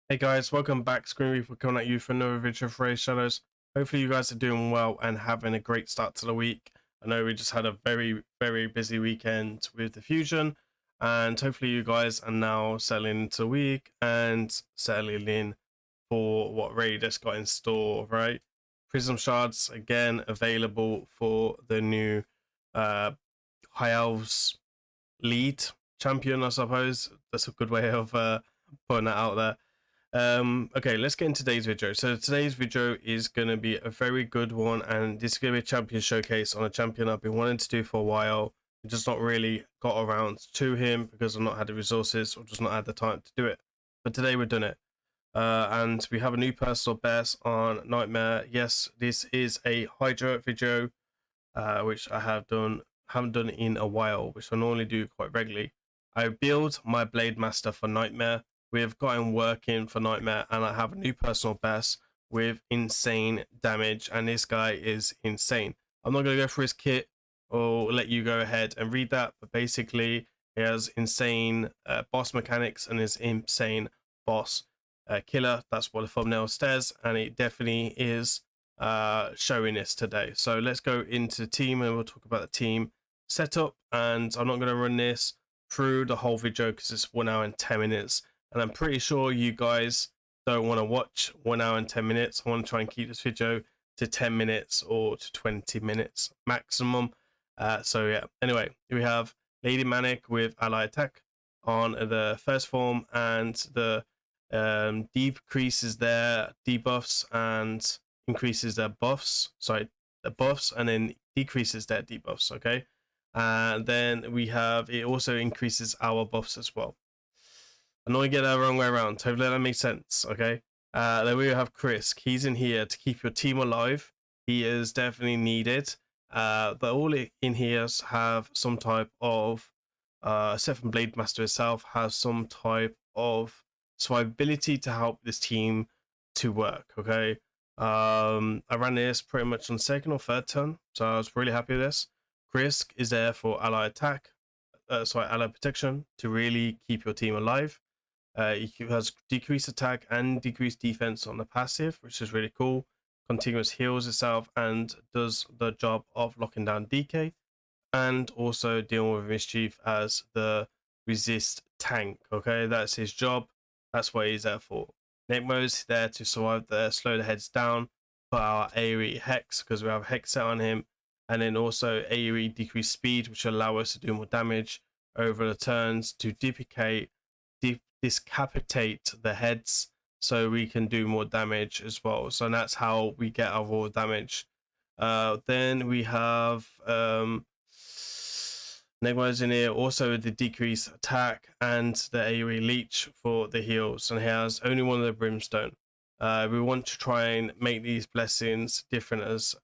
Hey guys, welcome back. Grimreaper coming at you for another video for Raidshadowlegends. Hopefully you guys are doing well and having a great start to the week. I know we just had a very busy weekend with the fusion, and hopefully you guys are now settling into the week and settling in for what Raid has got in store, right? Prism shards again available for the new uh High Elves lead champion, I suppose. That's a good way of putting that out there. Okay, let's get into today's video. So today's video is going to be a very good one, and this is going to be a champion showcase on a champion I've been wanting to do for a while. I just not really got around to him because I've not had the resources or just not had the time to do it. But today we're doing it. And we have a new personal best on Nightmare. Yes, this is a Hydra video, which I haven't done in a while, which I normally do quite regularly. I build my Blade Master for Nightmare. We've got him working for Nightmare, and I have a new personal best with insane damage, and this guy is insane. I'm not going to go through his kit or let you go ahead and read that, but basically he has insane boss mechanics and is insane boss killer. That's what the thumbnail says, and it definitely is showing this today. So let's go into the team and we'll talk about the team setup. And I'm not going to run this through the whole video because it's 1 hour and 10 minutes, and I'm pretty sure you guys don't want to watch 1 hour and 10 minutes. I want to try and keep this video to 10 minutes or to 20 minutes maximum. So yeah, anyway, we have Lady Manic with ally attack on the first form, and the decreases their debuffs and increases their buffs. Sorry, the buffs, and then decreases their debuffs. Okay, and then we have, it also increases our buffs as well. I know I get that the wrong way around. Hopefully that makes sense. Okay. Then we have Chris. He's in here to keep your team alive. He is definitely needed. But all in here have some type of except from Blade Master itself, has some type of survivability to help this team to work. Okay. I ran this pretty much on second or third turn, so I was really happy with this. Chris is there for ally attack, ally protection, to really keep your team alive. It has decreased attack and decreased defense on the passive, which is really cool. Continuous heals itself and does the job of locking down DK, and also dealing with mischief as the resist tank. Okay, that's his job. That's what he's there for. Necmo's there to survive the slow the heads down, put our AoE Hex because we have Hex set on him, and then also AoE decreased speed, which allow us to do more damage over the turns to decapitate the heads, so we can do more damage as well. So that's how we get our raw damage. Then we have Negma's in here, also the decreased attack and the AoE leech for the heals, and he has only one of the brimstone. We want to try and make these blessings different as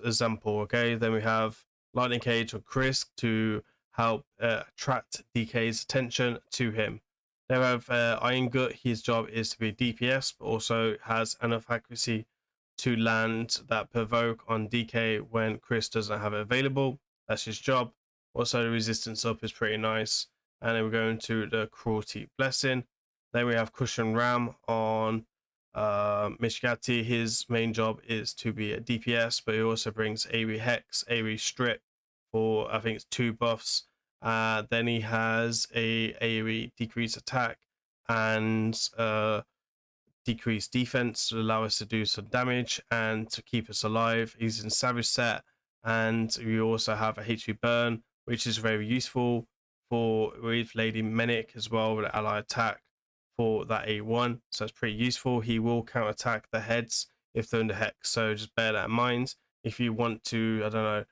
example. Okay, then we have lightning cage or Chris to help attract DK's attention to him. Then we have Iron Gut. His job is to be DPS, but also has enough accuracy to land that provoke on DK when Chris doesn't have it available. That's his job. Also, the resistance up is pretty nice. And then we're going to the Cruelty Blessing. Then we have Cushion Ram on Mishgati. His main job is to be a DPS, but he also brings AoE Hex, AoE Strip for, I think it's 2 buffs. Then he has a AoE decrease attack and decrease defense to allow us to do some damage and to keep us alive. He's in Savage set, and we also have a HP burn, which is very useful for with Lady Manic as well, with ally attack for that A1. So it's pretty useful. He will counter attack the heads if they're under hex, so just bear that in mind. If you want to, I don't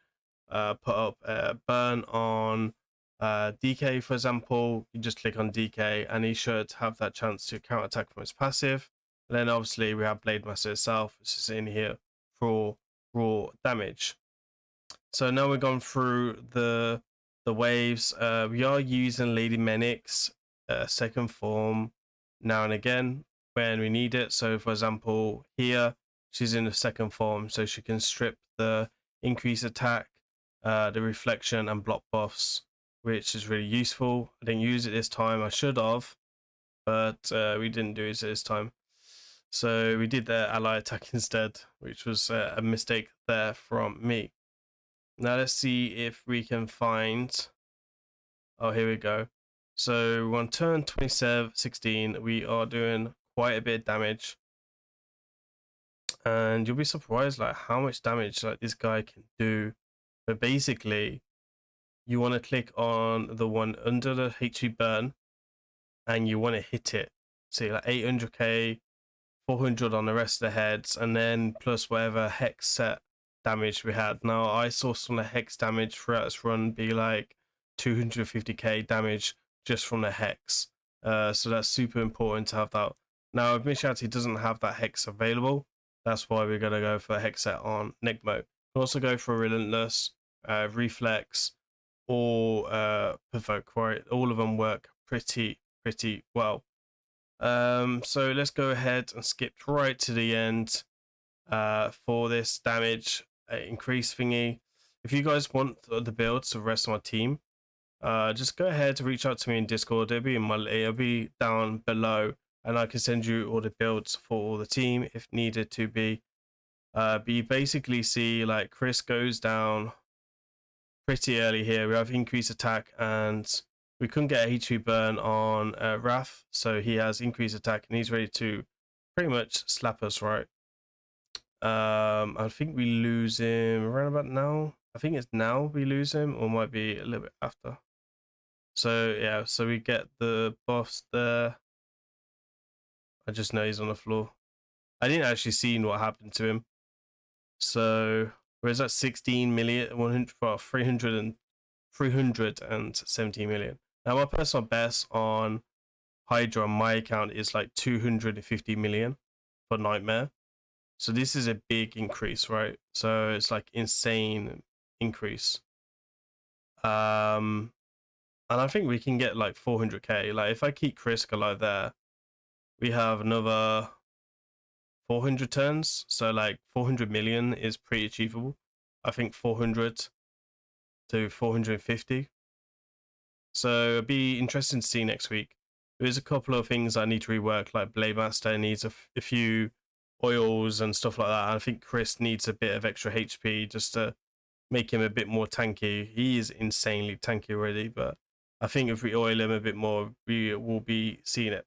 know, put up a burn on DK, for example, you just click on DK and he should have that chance to counter attack from his passive. And then obviously we have Blade Master itself, which is in here for raw damage. So now we've gone through the waves. We are using Lady Manic's second form now and again when we need it. So for example, here she's in the second form, so she can strip the increase attack, the reflection and block buffs, which is really useful. I didn't use it this time. I should have, but we didn't do it this time. So we did the ally attack instead, which was a mistake there from me. Now let's see if we can find... Oh, here we go. So on turn 16, we are doing quite a bit of damage. And you'll be surprised like how much damage like this guy can do. But basically, you want to click on the one under the HP burn, and you want to hit it. See, like 800k, 400 on the rest of the heads, and then plus whatever hex set damage we had. Now, I saw some of the hex damage throughout this run be like 250k damage just from the hex. So that's super important to have that. Now, if Mishati doesn't have that hex available, that's why we're going to go for a hex set on Negmo. You can also go for Relentless, Reflex, or Provoke, right? All of them work pretty well. So let's go ahead and skip right to the end for this damage increase thingy. If you guys want the builds of the rest of my team, just go ahead to reach out to me in Discord. It'll be down below, and I can send you all the builds for all the team if needed to be. But you basically see like Chris goes down pretty early here. We have increased attack, and we couldn't get a HP burn on Wrath, so he has increased attack and he's ready to pretty much slap us, right? I think we lose him around about now. I think it's now we lose him, or might be a little bit after. So yeah, so we get the boss there. I just know he's on the floor. I didn't actually see what happened to him. So where's that 16 million, 100, well, 370 million. Now my personal best on Hydra on my account is like 250 million for Nightmare. So this is a big increase, right? So it's like insane increase. And I think we can get like 400k. Like if I keep Krisk alive there, we have another 400 turns. So like 400 million is pretty achievable. I think 400 to 450. So it'll be interesting to see next week. There's a couple of things I need to rework, like Blade Master needs a few oils and stuff like that. I think Chris needs a bit of extra HP just to make him a bit more tanky. He is insanely tanky already, but I think if we oil him a bit more, we will be seeing it.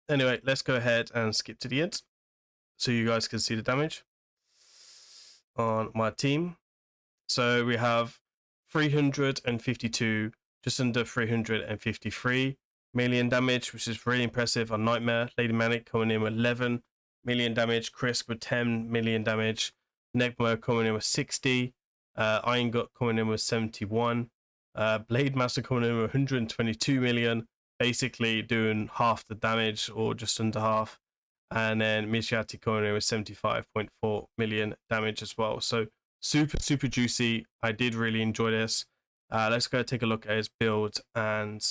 Anyway, let's go ahead and skip to the end so you guys can see the damage on my team. So we have 352, just under 353 million damage, which is really impressive on Nightmare. Lady Manic coming in with 11 million damage, Chris with 10 million damage, Negmo coming in with 60, Iron Gut coming in with 71, Blade Master coming in with 122 million, basically doing half the damage or just under half, and then Mishiati coming in with 75.4 million damage as well. So super juicy. I did really enjoy this. Let's go take a look at his build and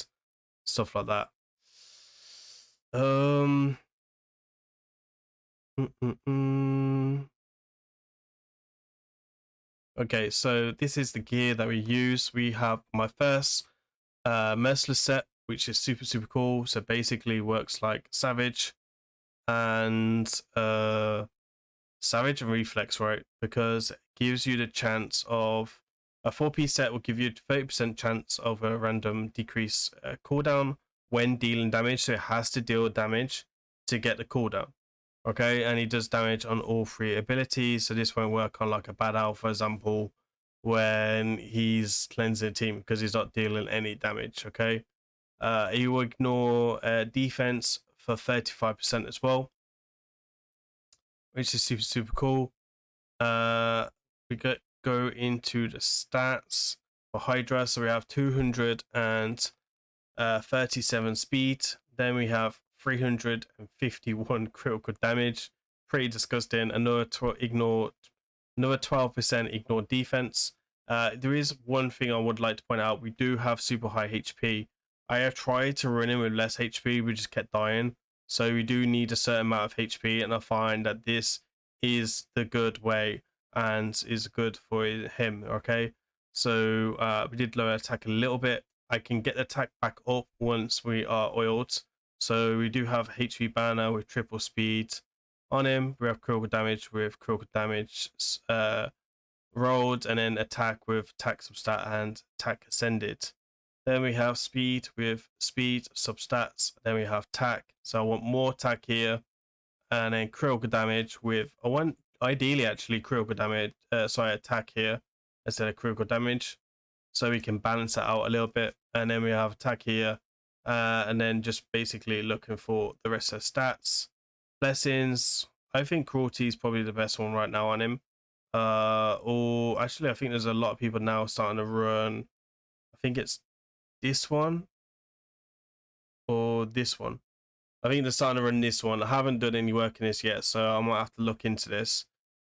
stuff like that. Okay, so this is the gear that we use. We have my first merciless set, which is super cool. So basically works like Savage and Reflex, right? Because it gives you the chance of a 4-piece set will give you 30% chance of a random decrease cooldown when dealing damage. So it has to deal damage to get the cooldown. Okay, and he does damage on all 3 abilities. So this won't work on like a Bad Owl, for example, when he's cleansing a team because he's not dealing any damage. Okay, he will ignore defense for 35% as well, which is super cool. We go into the stats for Hydra. So we have 237 speed. Then we have 351 critical damage. Pretty disgusting. Another 12% ignore defense. There is one thing I would like to point out. We do have super high HP. I have tried to run him with less HP. We just kept dying. So we do need a certain amount of HP, and I find that this is the good way and is good for him. Okay, so we did lower attack a little bit. I can get the attack back up once we are oiled. So we do have HV banner with triple speed on him. We have critical damage with critical damage rolled, and then attack with attack substat and attack ascended. Then we have speed with speed substats. Then we have tack. So I want more tack here, and then critical damage with I want ideally actually critical damage. Attack here instead of critical damage, so we can balance it out a little bit. And then we have attack here, and then just basically looking for the rest of the stats. Blessings. I think cruelty is probably the best one right now on him. Or actually, I think there's a lot of people now starting to run. I think it's this one or this one. I think they're starting to run this one. I haven't done any work in this yet, so I might have to look into this.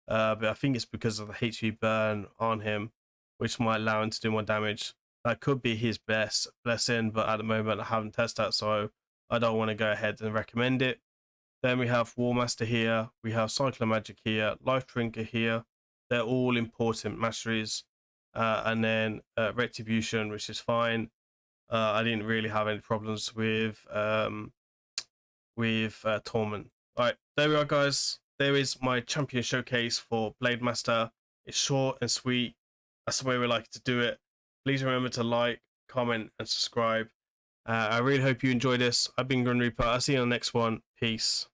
But I think it's because of the HV burn on him, which might allow him to do more damage. That could be his best blessing, but at the moment I haven't tested that, so I don't want to go ahead and recommend it. Then we have War Master here, we have Cycler Magic here, Life Drinker here. They're all important masteries. And then Retribution, which is fine. I didn't really have any problems with Torment. All right, there we are, guys. There is my champion showcase for Blade Master. It's short and sweet. That's the way we like to do it. Please remember to like, comment, and subscribe. I really hope you enjoy this. I've been Grim Reaper. I'll see you on the next one. Peace.